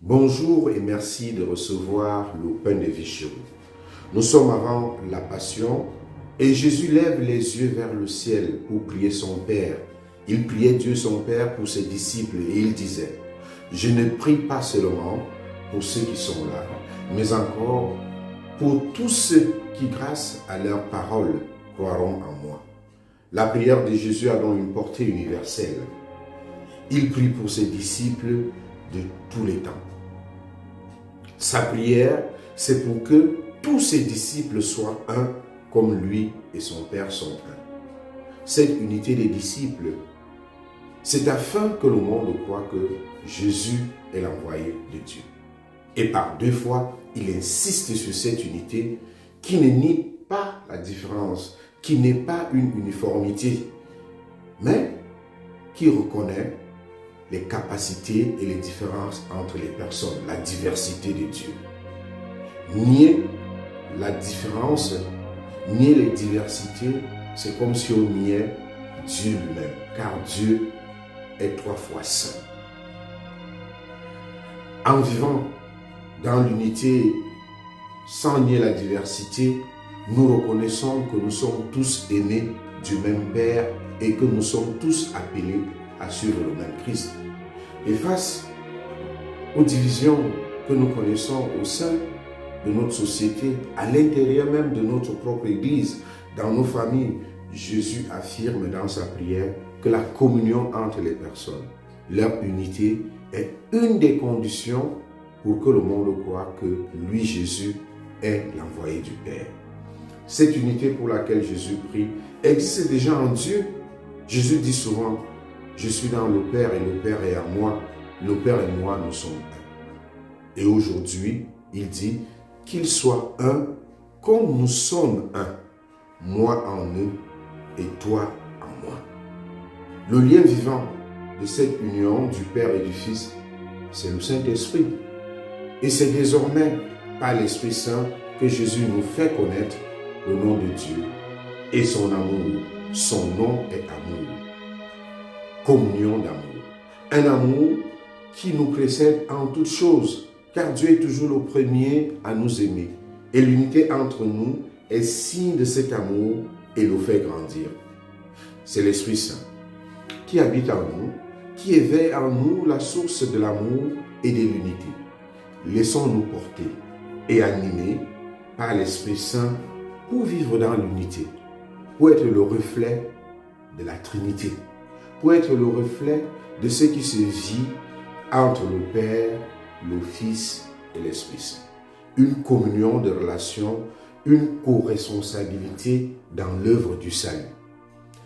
Bonjour et merci de recevoir le pain de vie chez vous. Nous sommes avant la Passion et Jésus lève les yeux vers le ciel pour prier son Père. Il priait Dieu son Père pour ses disciples et il disait « Je ne prie pas seulement pour ceux qui sont là, mais encore pour tous ceux qui, grâce à leur parole, croiront en moi. » La prière de Jésus a donc une portée universelle. Il prie pour ses disciples de tous les temps. Sa prière, c'est pour que tous ses disciples soient un, comme lui et son Père sont un. Cette unité des disciples, c'est afin que le monde croie que Jésus est l'envoyé de Dieu. Et par deux fois, il insiste sur cette unité qui ne nie pas la différence, qui n'est pas une uniformité, mais qui reconnaît les capacités et les différences entre les personnes, la diversité de Dieu. Nier la différence, nier les diversités, c'est comme si on niait Dieu lui-même, car Dieu est trois fois saint. En vivant dans l'unité, sans nier la diversité, nous reconnaissons que nous sommes tous aînés du même Père et que nous sommes tous appelés à suivre le même Christ. Et face aux divisions que nous connaissons au sein de notre société, à l'intérieur même de notre propre Église, dans nos familles, Jésus affirme dans sa prière que la communion entre les personnes, leur unité, est une des conditions pour que le monde croie que lui, Jésus, est l'envoyé du Père. Cette unité pour laquelle Jésus prie existe déjà en Dieu. Jésus dit souvent « Je suis dans le Père et le Père est en moi. Le Père et moi, nous sommes un. » Et aujourd'hui, il dit qu'ils soient un comme nous sommes un. Moi en eux et toi en moi. Le lien vivant de cette union du Père et du Fils, c'est le Saint-Esprit. Et c'est désormais par l'Esprit Saint que Jésus nous fait connaître le nom de Dieu et son amour. Son nom est amour. Communion d'amour. Un amour qui nous précède en toutes choses, car Dieu est toujours le premier à nous aimer. Et l'unité entre nous est signe de cet amour et le fait grandir. C'est l'Esprit Saint qui habite en nous, qui éveille en nous la source de l'amour et de l'unité. Laissons-nous porter et animer par l'Esprit Saint pour vivre dans l'unité, pour être le reflet de la Trinité, pour être le reflet de ce qui se vit entre le Père, le Fils et l'Esprit Saint. Une communion de relations, une co-responsabilité dans l'œuvre du salut.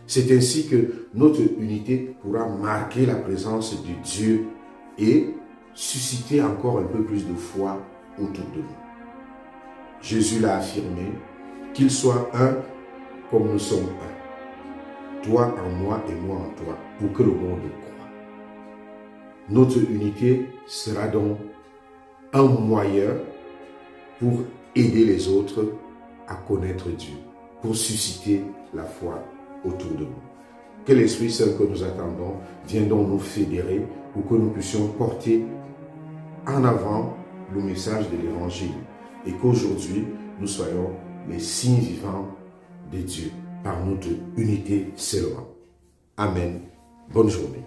C'est ainsi que notre unité pourra marquer la présence de Dieu et susciter encore un peu plus de foi autour de nous. Jésus l'a affirmé, qu'il soit un comme nous sommes un. Toi en moi et moi en toi, pour que le monde croie. Notre unité sera donc un moyen pour aider les autres à connaître Dieu, pour susciter la foi autour de nous. Que l'Esprit Saint que nous attendons vienne donc nous fédérer pour que nous puissions porter en avant le message de l'Évangile et qu'aujourd'hui nous soyons les signes vivants de Dieu par notre unité seulement. Amen. Bonne journée.